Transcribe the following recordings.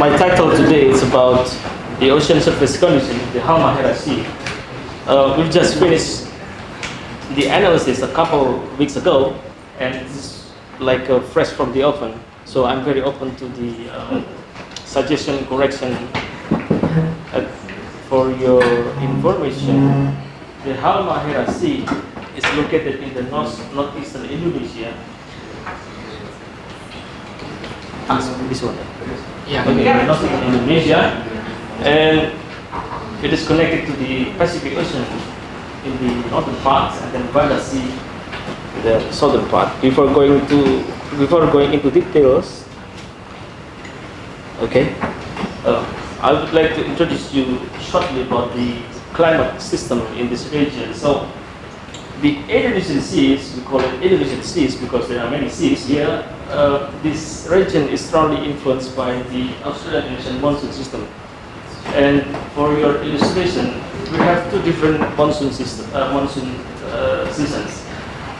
My title today is about the ocean surface condition in the Halmahera Sea. We've just finished the analysis a couple weeks ago, and it's like fresh from the oven. So I'm very open to the suggestion, correction. For your information, the Halmahera Sea is located in the northeastern Indonesia. This one. Yeah. Okay, northeastern Indonesia, and it is connected to the Pacific Ocean in the northern part, and then IMBeR Sea in the southern part. Before going into details, okay, I would like to introduce you shortly about the climate system in this region. So, the Indonesian seas, we call it Indonesian seas because there are many seas here. This region is strongly influenced by the Australian monsoon system. And for your illustration, we have two different monsoon seasons.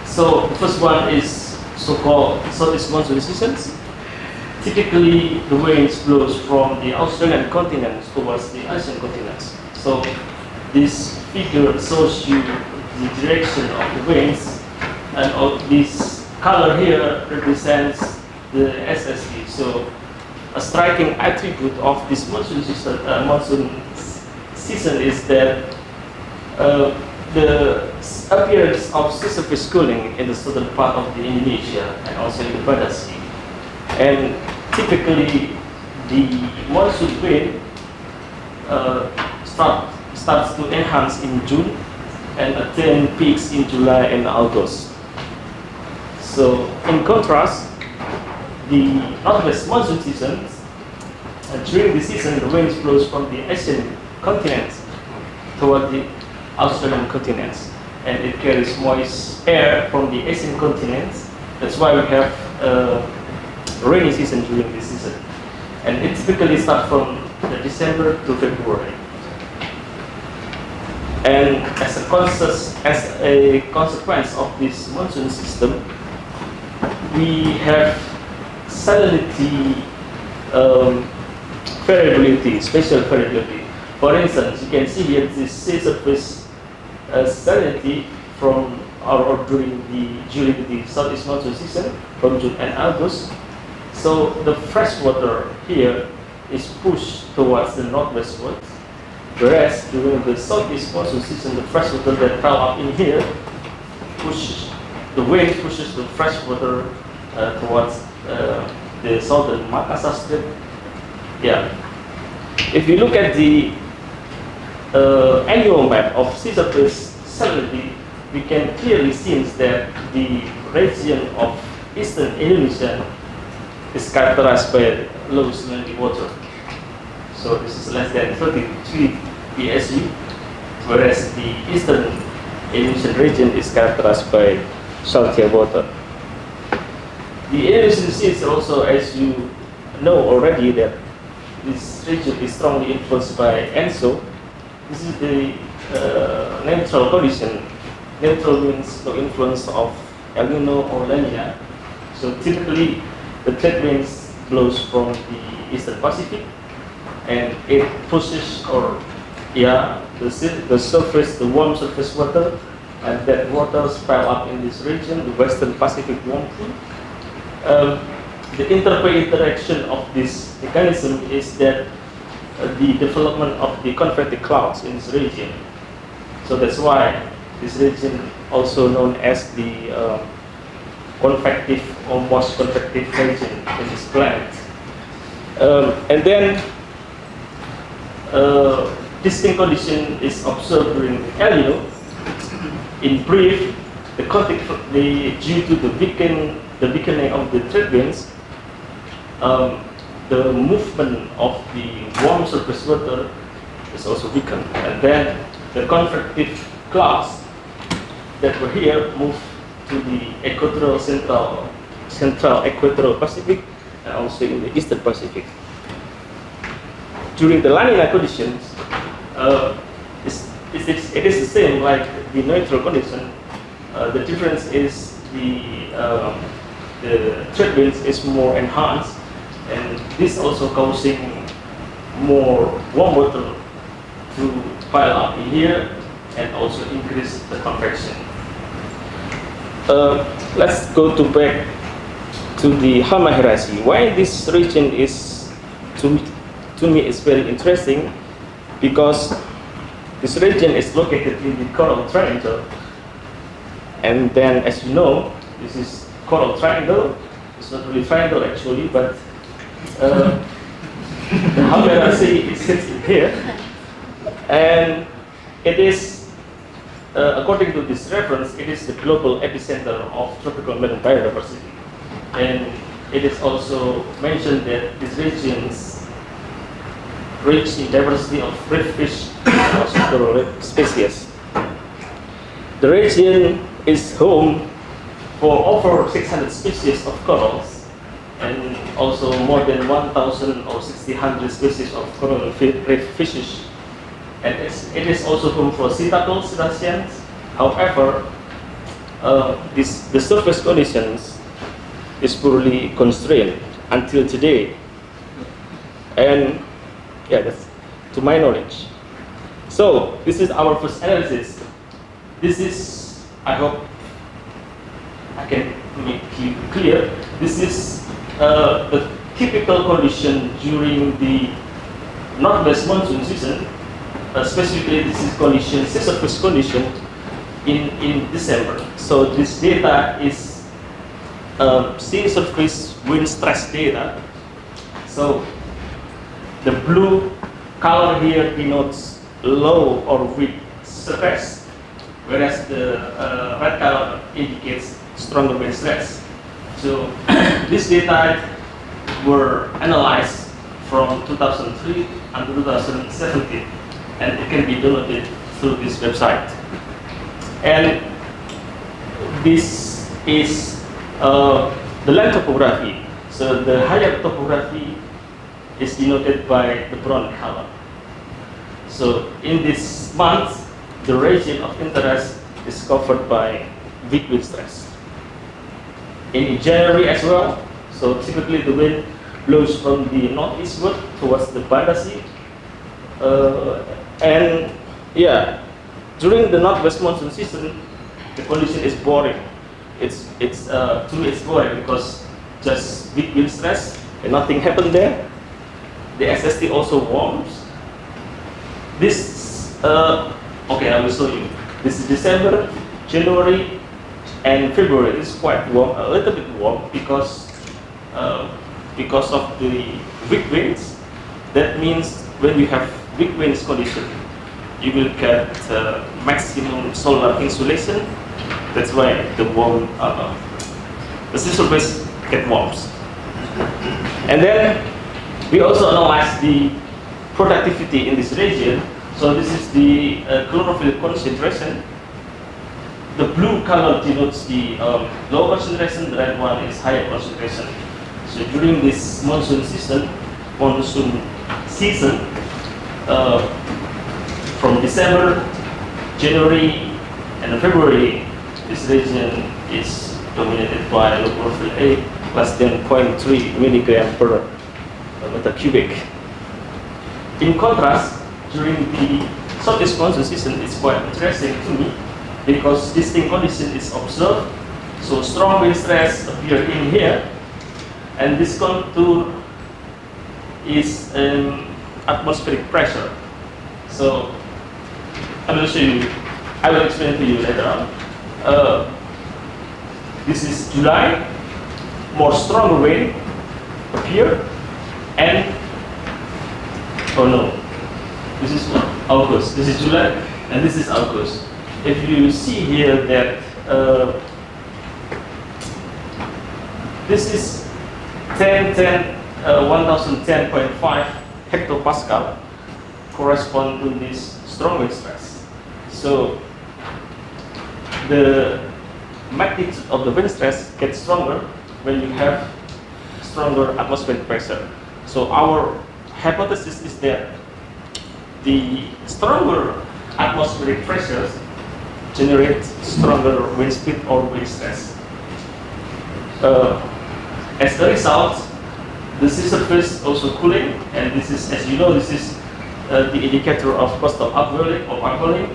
So the first one is so-called southeast monsoon seasons. Typically, the winds blows from the Australian continent towards the Asian continents. So this figure shows you the direction of the winds, and all this color here represents the SSE. So a striking attribute of this monsoon season is that the appearance of sea surface cooling in the southern part of the Indonesia and also in the IMBeR Sea. And typically, the monsoon wind starts to enhance in June and attain peaks in July and August. So, in contrast, the northwest monsoon season, during the season, the winds blows from the Asian continent toward the Australian continent, and it carries moist air from the Asian continent. That's why we have rainy season during this season, and it typically starts from December to February. And as a consequence of this monsoon system, we have salinity variability, spatial variability. For instance, you can see here this sea surface salinity from during the southeast monsoon season from June and August. So the fresh water here is pushed towards the northwestward, whereas during the southeast monsoon season, the fresh water that pile up in here the wind pushes the fresh water towards the southern Makassar Strait. Yeah. If you look at the annual map of sea surface salinity, we can clearly see that the region of eastern Indonesia is characterized by low salinity water. So this is less than 33 PSU, whereas the eastern Indonesian region is characterized by saltier water. The Indonesian Sea is also, as you know already, that this region is strongly influenced by ENSO. This is the neutral condition. Neutral means no influence of El Nino or La Nina. So typically, the trade winds blows from the eastern Pacific, and it pushes the warm surface water, and that water pile up in this region, the western Pacific warm pool. The interplay interaction of this mechanism is that the development of the convective clouds in this region. So that's why this region also known as the convective or most convective region in this planet. And then this same condition is observed during El Nino. In brief, due to the weakening of the trade winds, the movement of the warm surface water is also weakened, and then the convective clouds that were here move to the equatorial central equatorial Pacific and also in the eastern Pacific. During the La Nina conditions, it is the same like the neutral condition. The difference is the trade winds is more enhanced, and this also causing more warm water to pile up in here and also increase the convection. Let's go back to the Halmahera Sea. Why this region is, to me, is very interesting, because this region is located in the coral triangle, and then, as you know, this is coral triangle. It's not really triangle actually, but the Halmahera Sea sits in here, and it is, according to this reference, it is the global epicenter of tropical marine biodiversity. And it is also mentioned that these regions rich in diversity of reef fish and also coral species. The region is home for over 600 species of corals and also more than 1,000 or 1,600 species of coral reef fishes. And it is also home for sea turtles, cetaceans. However, the surface conditions is poorly constrained until today. And yeah, that's to my knowledge. So this is our first analysis. This is, I hope I can make it clear, this is the typical condition during the northwest monsoon season. Specifically, this is condition, sea surface condition in December. So this data is sea surface wind stress data. So the blue color here denotes low or weak stress, whereas the red color indicates stronger wind stress. So this data were analyzed from 2003 until 2017, and it can be downloaded through this website. And this is the land topography. So the higher topography is denoted by the brown color. So in this month, the region of interest is covered by weak wind stress. In January as well, so typically the wind blows from the northeastward towards the Banda Sea. And yeah, during the northwest monsoon season, the condition is boring. To me it's boring because just weak wind stress and nothing happened there. The SST also warms. This, okay, I will show you. This is December, January, and February. It's quite warm, a little bit warm because of the weak winds. That means when you have weak winds condition, you will get maximum solar insolation. That's why the sea surface get warms. And then we also analyze the productivity in this region. So this is the chlorophyll concentration. The blue color denotes the low concentration, the red one is higher concentration. So during this monsoon season, from December, January, and February, this region is dominated by low chlorophyll A less than 0.3 milligram per meter cubic. In contrast, during the southeast monsoon season, it's quite interesting to me because this same condition is observed. So strong wind stress appear in here, and this contour is atmospheric pressure. So I will show you. I will explain to you later on. This is July. More stronger wind appear, and oh no, this is August. This is July, and this is August. If you see here that this is 1010.5 hectopascal correspond to this strong wind stress. So the magnitude of the wind stress gets stronger when you have stronger atmospheric pressure. So our hypothesis is that the stronger atmospheric pressures generate stronger wind speed or wind stress. As a result, The sea surface also cooling, and this is, as you know, this is the indicator of coastal upwelling,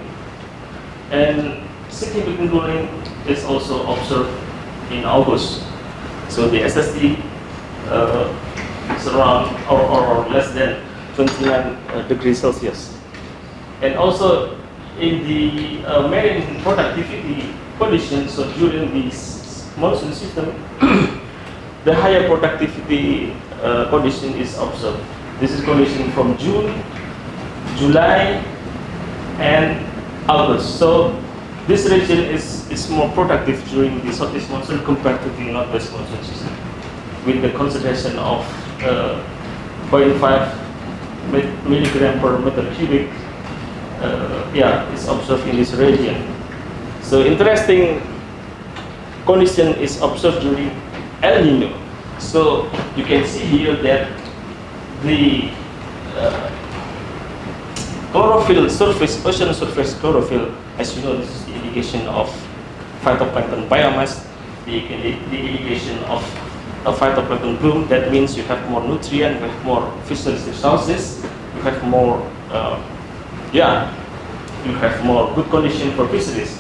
and significant cooling is also observed in August. So the SST is around or less than 29 degrees Celsius. And also in the marine productivity conditions, so during this monsoon system, the higher productivity condition is observed. This is condition from June, July, and August. So this region is more productive during the southeast monsoon compared to the northwest monsoon system, with the concentration of 0.5 milligram per meter cubic. Is observed in this region. So interesting condition is observed during El Nino. So you can see here that the chlorophyll surface, ocean surface chlorophyll, as you know, this is the indication of phytoplankton biomass, the indication of a phytoplankton bloom. That means you have more nutrient, you have more fisheries resources, you have more you have more good condition for fisheries.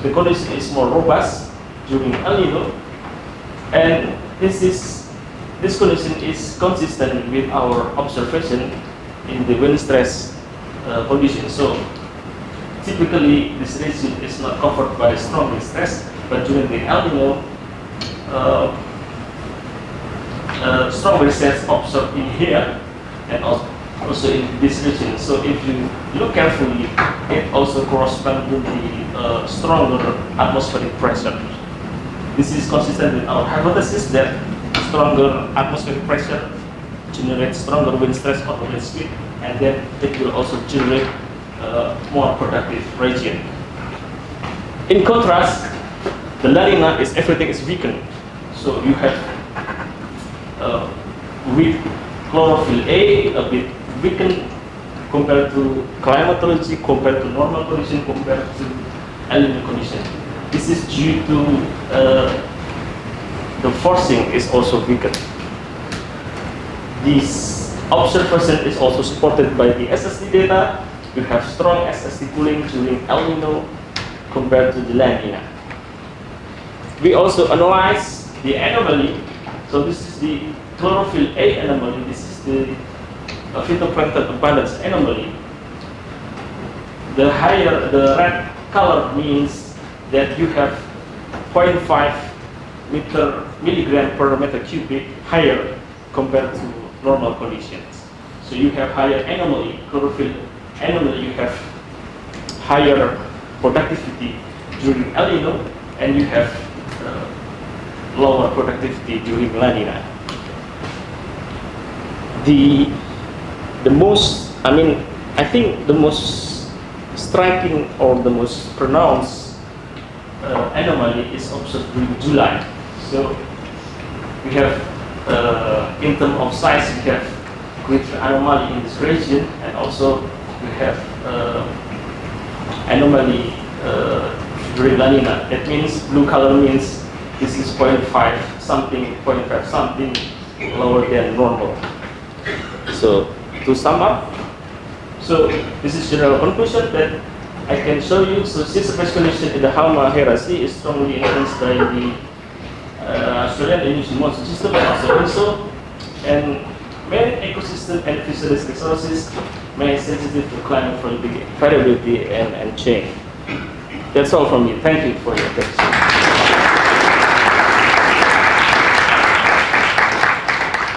The condition is more robust during El Nino, and this condition is consistent with our observation in the wind stress condition. So typically this region is not covered by strong wind stress, but during the El Nino, strong wind stress observed in here and also in this region. So if you look carefully, it also corresponds with the stronger atmospheric pressure. This is consistent with our hypothesis that stronger atmospheric pressure generates stronger wind stress or wind speed, and then it will also generate more productive region. In contrast, the La Nina is everything is weakened. So you have weak chlorophyll A bit weakened compared to climatology, compared to normal condition, compared to El Nino condition. This is due to the forcing is also weakened. This observation is also supported by the SST data. You have strong SST cooling during El Nino compared to the La Nina. We also analyze the anomaly. So this is the chlorophyll A anomaly. This is the phytoplankton abundance anomaly. The higher the red color means that you have 0.5 milligram per meter cubic higher compared to normal conditions. So you have higher anomaly, chlorophyll anomaly, you have higher productivity during El Nino, and you have lower productivity during La Nina. I think the most striking or the most pronounced anomaly is observed during July. So we have, in terms of size, we have greater anomaly in this region, and also we have anomaly during La Nina. That means blue color means this is 0.5 something lower than normal. So to sum up, so this is general conclusion that I can show you. So sea surface condition in the Halmahera Sea is strongly influenced by the Australian Indonesian monsoon system and also and marine ecosystem and fisheries resources may sensitive to climate variability and change. That's all from me. Thank you for your attention.